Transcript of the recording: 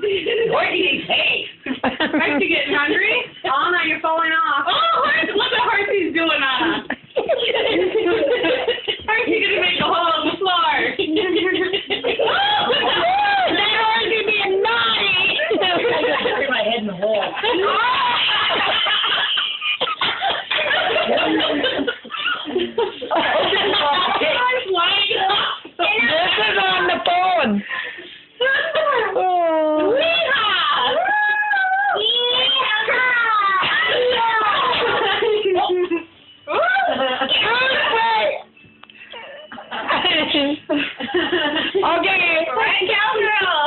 What do you take? Aren't you getting hungry? Oh, no, you're falling off. Oh, look at Horsey's doing on. Aren't you going to make a hole in the floor? That Horsey being naughty. I gotta bury my head in the hole. This is on the phone. Oh. Okay. Right, cowgirl.